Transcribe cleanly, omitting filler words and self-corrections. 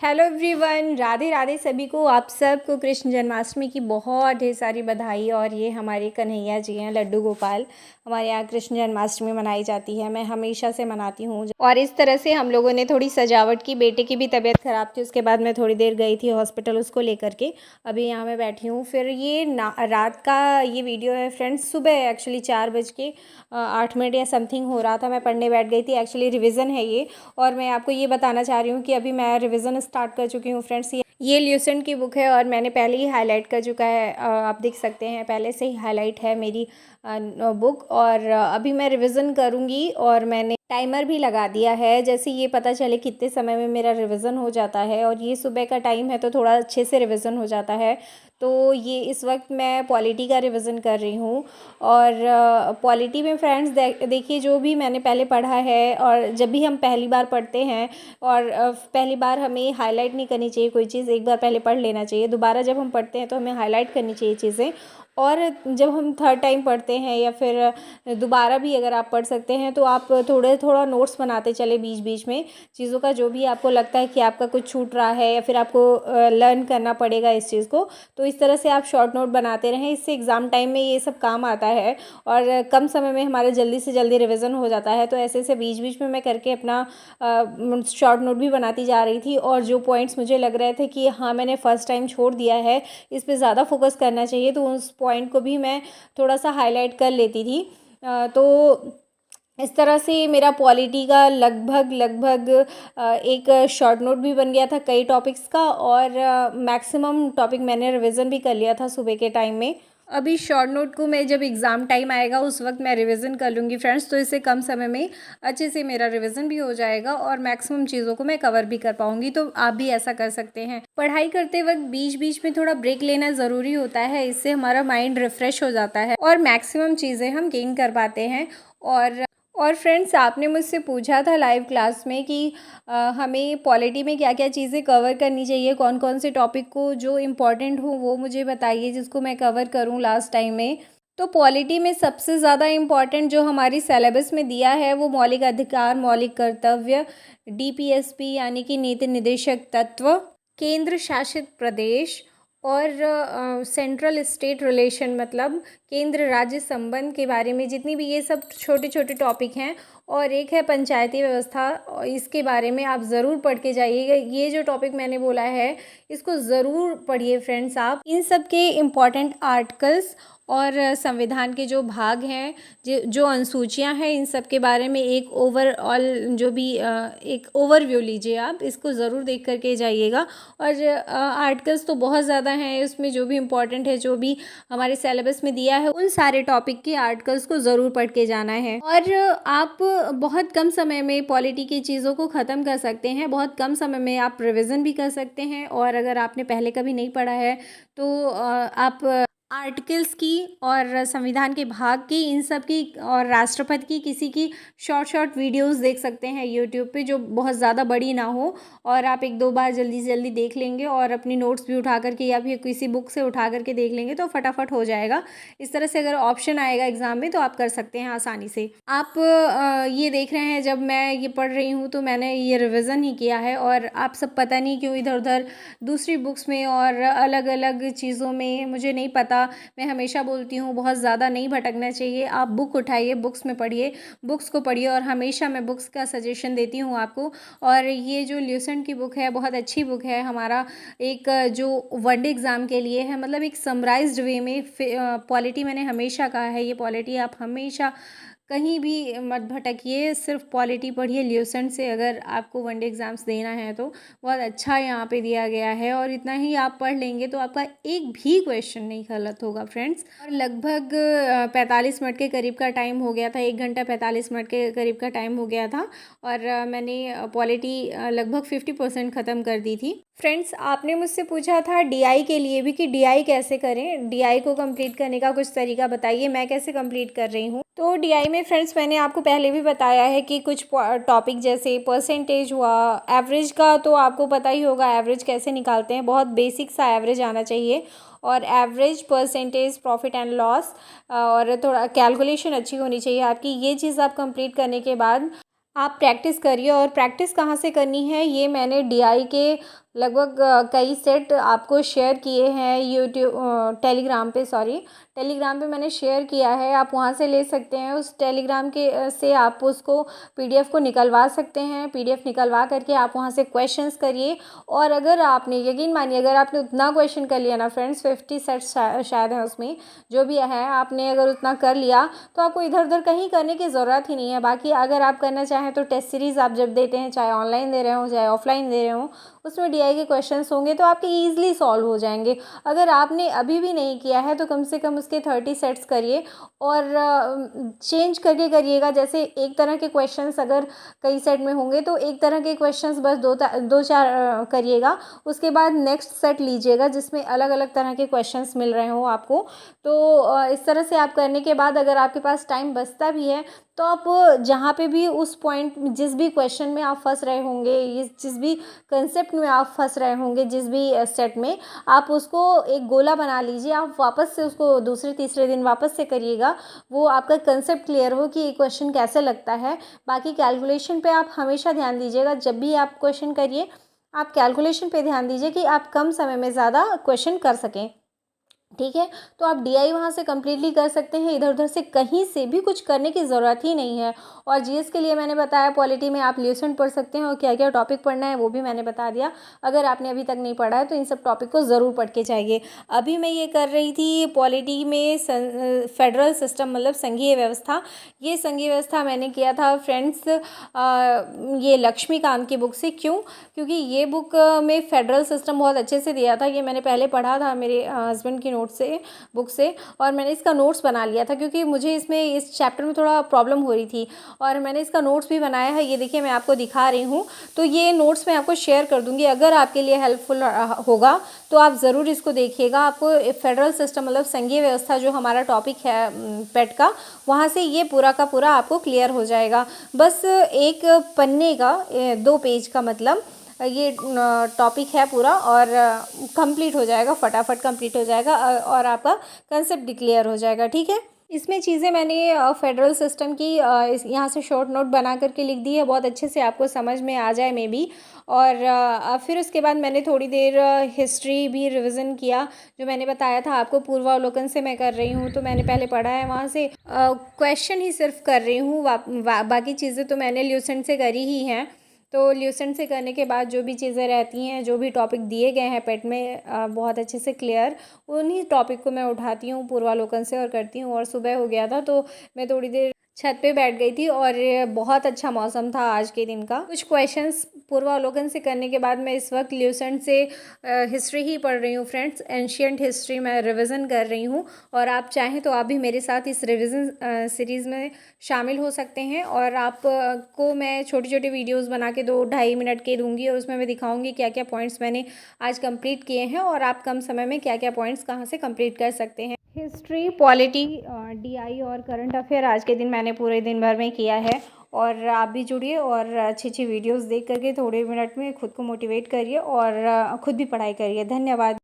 Hello everyone, Radhe Radhe सभी को। आप सबको कृष्ण जन्माष्टमी की बहुत ढेर सारी बधाई। और ये हमारे कन्हैया जी हैं, लड्डू गोपाल। हमारे यहाँ कृष्ण जन्माष्टमी मनाई जाती है, मैं हमेशा से मनाती हूँ। और इस तरह से हम लोगों ने थोड़ी सजावट की। बेटे की भी तबीयत ख़राब थी, उसके बाद मैं थोड़ी देर गई थी हॉस्पिटल उसको लेकर के। अभी यहाँ मैं बैठी हूँ। फिर ये रात का ये वीडियो है फ्रेंड्स। सुबह एक्चुअली 4:08 या समथिंग हो रहा था, मैं पढ़ने बैठ गई थी। एक्चुअली रिविज़न है ये। और मैं आपको ये बताना चाह रही हूँ कि अभी मैं रिविज़न स्टार्ट कर चुकी हूँ फ्रेंड्स। ये ल्यूसेंट की बुक है और मैंने पहले ही हाईलाइट कर चुका है। आप देख सकते हैं पहले से ही हाईलाइट है मेरी बुक। और अभी मैं रिवीजन करूँगी और मैंने टाइमर भी लगा दिया है, जैसे ये पता चले कितने समय में मेरा रिवीजन हो जाता है। और ये सुबह का टाइम है तो थोड़ा अच्छे से रिवीजन हो जाता है। तो ये इस वक्त मैं पॉलिटी का रिवीजन कर रही हूँ। और पॉलिटी में फ्रेंड्स देखिए, जो भी मैंने पहले पढ़ा है, और जब भी हम पहली बार पढ़ते हैं और पहली बार हमें हाईलाइट नहीं करनी चाहिए कोई चीज़, एक बार पहले पढ़ लेना चाहिए। दोबारा जब हम पढ़ते हैं तो हमें हाईलाइट करनी चाहिए चीज़ें। और जब हम थर्ड टाइम पढ़ते हैं या फिर दोबारा भी अगर आप पढ़ सकते हैं तो आप थोड़ा नोट्स बनाते चले बीच बीच में चीज़ों का, जो भी आपको लगता है कि आपका कुछ छूट रहा है या फिर आपको लर्न करना पड़ेगा इस चीज़ को, तो इस तरह से आप शॉर्ट नोट बनाते रहें। इससे एग्ज़ाम टाइम में ये सब काम आता है और कम समय में हमारा जल्दी से जल्दी रिवीजन हो जाता है। तो ऐसे ऐसे बीच बीच में मैं करके अपना शॉर्ट नोट भी बनाती जा रही थी। और जो पॉइंट्स मुझे लग रहे थे कि हाँ मैंने फ़र्स्ट टाइम छोड़ दिया है, इस पे ज़्यादा फोकस करना चाहिए, तो उस पॉइंट को भी मैं थोड़ा सा हाईलाइट कर लेती थी। तो इस तरह से मेरा पॉलिटी का लगभग एक शॉर्ट नोट भी बन गया था कई टॉपिक्स का। और मैक्सिमम टॉपिक मैंने रिवीजन भी कर लिया था सुबह के टाइम में। अभी शॉर्ट नोट को मैं जब एग्ज़ाम टाइम आएगा उस वक्त मैं रिवीजन कर लूँगी फ्रेंड्स, तो इससे कम समय में अच्छे से मेरा रिवीजन भी हो जाएगा और मैक्सिमम चीज़ों को मैं कवर भी कर पाऊँगी। तो आप भी ऐसा कर सकते हैं। पढ़ाई करते वक्त बीच बीच में थोड़ा ब्रेक लेना ज़रूरी होता है, इससे हमारा माइंड रिफ़्रेश हो जाता है और मैक्सिमम चीज़ें हम गेन कर पाते हैं। और फ्रेंड्स, आपने मुझसे पूछा था लाइव क्लास में कि हमें पॉलिटी में क्या क्या चीज़ें कवर करनी चाहिए, कौन कौन से टॉपिक को जो इम्पोर्टेंट हो वो मुझे बताइए जिसको मैं कवर करूं लास्ट टाइम में। तो पॉलिटी में सबसे ज़्यादा इम्पॉर्टेंट जो हमारी सिलेबस में दिया है वो मौलिक अधिकार, मौलिक कर्तव्य, डीपीएसपी यानी कि नीति निर्देशक तत्व, केंद्र शासित प्रदेश और सेंट्रल स्टेट रिलेशन, मतलब केंद्र राज्य संबंध के बारे में जितनी भी ये सब छोटे छोटे टॉपिक हैं। और एक है पंचायती व्यवस्था, और इसके बारे में आप ज़रूर पढ़ के जाइएगा। ये जो टॉपिक मैंने बोला है इसको ज़रूर पढ़िए फ्रेंड्स। आप इन सब के इम्पॉर्टेंट आर्टिकल्स और संविधान के जो भाग हैं, जो अनुसूचियां हैं, इन सब के बारे में एक ओवरऑल जो भी एक ओवरव्यू लीजिए। आप इसको ज़रूर देख करके जाइएगा। और आर्टिकल्स तो बहुत ज़्यादा हैं, उसमें जो भी इम्पोर्टेंट है, जो भी हमारे सिलेबस में दिया है, उन सारे टॉपिक के आर्टिकल्स को ज़रूर पढ़ के जाना है। और आप बहुत कम समय में पॉलिटी की चीज़ों को ख़त्म कर सकते हैं, बहुत कम समय में आप रिवीजन भी कर सकते हैं। और अगर आपने पहले कभी नहीं पढ़ा है तो आप आर्टिकल्स की और संविधान के भाग की, इन सब की, और राष्ट्रपति की किसी की शॉर्ट वीडियोस देख सकते हैं यूट्यूब पे, जो बहुत ज़्यादा बड़ी ना हो। और आप एक दो बार जल्दी से जल्दी देख लेंगे और अपनी नोट्स भी उठा करके या फिर किसी बुक से उठा करके देख लेंगे तो फटाफट हो जाएगा। इस तरह से अगर ऑप्शन आएगा एग्ज़ाम में तो आप कर सकते हैं आसानी से। आप ये देख रहे हैं, जब मैं ये पढ़ रही हूँ तो मैंने ये रिविज़न ही किया है। और आप सब पता नहीं क्यों इधर उधर दूसरी बुक्स में और अलग अलग चीज़ों में, मुझे नहीं पता, मैं हमेशा बोलती हूँ बहुत ज़्यादा नहीं भटकना चाहिए। आप बुक उठाइए, बुक्स में पढ़िए, बुक्स को पढ़िए। और हमेशा मैं बुक्स का सजेशन देती हूँ आपको। और ये जो ल्यूसेंट की बुक है बहुत अच्छी बुक है, हमारा एक जो वनडे एग्ज़ाम के लिए है, मतलब एक समराइज्ड वे में। पॉलिटी मैंने हमेशा कहा है, ये पॉलिटी आप हमेशा कहीं भी मत भटकिए, सिर्फ पॉलिटी पढ़िए ल्यूसेंट से। अगर आपको वनडे एग्ज़ाम्स देना है तो बहुत अच्छा यहाँ पे दिया गया है। और इतना ही आप पढ़ लेंगे तो आपका एक भी क्वेश्चन नहीं गलत होगा फ्रेंड्स। और लगभग 45 मिनट के करीब का टाइम हो गया था, 1 घंटा 45 मिनट के करीब का टाइम हो गया था। और मैंने पॉलिटी लगभग 50% ख़त्म कर दी थी। फ्रेंड्स, आपने मुझसे पूछा था डीआई के लिए भी कि डीआई कैसे करें, डीआई को कंप्लीट करने का कुछ तरीका बताइए, मैं कैसे कंप्लीट कर रही हूँ। तो डीआई में फ्रेंड्स मैंने आपको पहले भी बताया है कि कुछ टॉपिक जैसे परसेंटेज हुआ, एवरेज का तो आपको पता ही होगा एवरेज कैसे निकालते हैं, बहुत बेसिक सा एवरेज आना चाहिए। और average, percentage, profit and loss, और थोड़ा कैलकुलेशन अच्छी होनी चाहिए आपकी। ये चीज़ आप कंप्लीट करने के बाद आप प्रैक्टिस करिए। और प्रैक्टिस कहाँ से करनी है, ये मैंने डीआई के लगभग कई सेट आपको शेयर किए हैं यूट्यूब टेलीग्राम पे मैंने शेयर किया है, आप वहाँ से ले सकते हैं। उस टेलीग्राम के से आप उसको पीडीएफ को निकलवा सकते हैं। पीडीएफ निकलवा करके आप वहाँ से क्वेश्चंस करिए। और अगर आपने, यकीन मानिए, अगर आपने उतना क्वेश्चन कर लिया ना फ्रेंड्स, 50 सेट्स शायद है उसमें, जो भी है, आपने अगर उतना कर लिया तो आपको इधर उधर कहीं करने की ज़रूरत ही नहीं है। बाकी अगर आप करना चाहें तो टेस्ट सीरीज़ आप जब देते हैं, चाहे ऑनलाइन दे रहे हो चाहे ऑफलाइन दे रहे हो, उसमें डीआई के क्वेश्चंस होंगे तो आपके ईजिली सॉल्व हो जाएंगे। अगर आपने अभी भी नहीं किया है तो कम से कम उसके 30 सेट्स करिए और चेंज करके करिएगा। जैसे एक तरह के क्वेश्चंस अगर कई सेट में होंगे तो एक तरह के क्वेश्चंस बस दो चार करिएगा, उसके बाद नेक्स्ट सेट लीजिएगा जिसमें अलग अलग तरह के क्वेश्चंस मिल रहे हो आपको। तो इस तरह से आप करने के बाद अगर आपके पास टाइम बचता भी है तो आप जहाँ पे भी उस पॉइंट, जिस भी क्वेश्चन में आप फंस रहे होंगे, जिस भी कंसेप्ट में आप फंस रहे होंगे, जिस भी सेट में, आप उसको एक गोला बना लीजिए। आप वापस से उसको दूसरे तीसरे दिन वापस से करिएगा, वो आपका कंसेप्ट क्लियर हो कि ये क्वेश्चन कैसे लगता है। बाकी कैलकुलेशन पे आप हमेशा ध्यान दीजिएगा। जब भी आप क्वेश्चन करिए आप कैलकुलेशन पे ध्यान दीजिए कि आप कम समय में ज़्यादा क्वेश्चन कर सकें। ठीक है, तो आप डीआई वहाँ से कम्प्लीटली कर सकते हैं। इधर उधर से कहीं से भी कुछ करने की ज़रूरत ही नहीं है। और जीएस के लिए मैंने बताया, पॉलिटी में आप ल्यूसेंट पढ़ सकते हैं और क्या क्या टॉपिक पढ़ना है वो भी मैंने बता दिया। अगर आपने अभी तक नहीं पढ़ा है तो इन सब टॉपिक को ज़रूर पढ़ के जाइए। अभी मैं ये कर रही थी पॉलिटी में फेडरल सिस्टम, मतलब संघीय व्यवस्था। ये संघीय व्यवस्था मैंने किया था फ्रेंड्स ये लक्ष्मीकांत की बुक से। क्यों? क्योंकि ये बुक में फेडरल सिस्टम बहुत अच्छे से दिया था। ये मैंने पहले पढ़ा था मेरे हस्बैंड की बुक से, और मैंने इसका नोट्स बना लिया था क्योंकि मुझे इसमें इस चैप्टर में थोड़ा प्रॉब्लम हो रही थी, और मैंने इसका नोट्स भी बनाया है। ये देखिए मैं आपको दिखा रही हूँ, तो ये नोट्स मैं आपको शेयर कर दूँगी। अगर आपके लिए हेल्पफुल होगा तो आप ज़रूर इसको देखिएगा। आपको फेडरल सिस्टम, मतलब संघीय व्यवस्था, जो हमारा टॉपिक है पेट का, वहाँ से ये पूरा का पूरा आपको क्लियर हो जाएगा। बस एक पन्ने का 2 पेज का, मतलब ये टॉपिक है पूरा, और कंप्लीट हो जाएगा, फटाफट कंप्लीट हो जाएगा और आपका कंसेप्ट डिक्लेयर हो जाएगा। ठीक है, इसमें चीज़ें मैंने फेडरल सिस्टम की यहाँ से शॉर्ट नोट बना करके लिख दी है, बहुत अच्छे से आपको समझ में आ जाए मे बी। और फिर उसके बाद मैंने थोड़ी देर हिस्ट्री भी रिवीजन किया। जो मैंने बताया था आपको, पूर्वावलोकन से मैं कर रही हूँ, तो मैंने पहले पढ़ा है, वहाँ से क्वेश्चन ही सिर्फ कर रही हूँ। बाकी चीज़ें तो मैंने ल्यूसेंट से करी ही हैं। तो ल्यूसेंट से करने के बाद जो भी चीज़ें रहती हैं, जो भी टॉपिक दिए गए हैं पेट में बहुत अच्छे से क्लियर, उन्हीं टॉपिक को मैं उठाती हूँ पूर्वालोकन से और करती हूँ। और सुबह हो गया था तो मैं थोड़ी देर छत पे बैठ गई थी और बहुत अच्छा मौसम था आज के दिन का। कुछ क्वेश्चंस पूर्वावलोकन से करने के बाद मैं इस वक्त ल्यूसेंट से हिस्ट्री ही पढ़ रही हूँ फ्रेंड्स। एंशियंट हिस्ट्री मैं रिवीजन कर रही हूँ, और आप चाहें तो आप भी मेरे साथ इस रिवीजन सीरीज़ में शामिल हो सकते हैं। और आप को मैं छोटी छोटी वीडियोस बना के 2-2.5 मिनट के दूंगी, और उसमें मैं दिखाऊंगी क्या क्या पॉइंट्स मैंने आज कंप्लीट किए हैं, और आप कम समय में क्या क्या पॉइंट्स कहाँ से कंप्लीट कर सकते हैं। हिस्ट्री, पॉलिटी, डीआई और करंट अफेयर आज के दिन मैंने पूरे दिन भर में किया है। और आप भी जुड़िए और अच्छी अच्छी वीडियोस देख करके थोड़े मिनट में खुद को मोटिवेट करिए और खुद भी पढ़ाई करिए। धन्यवाद।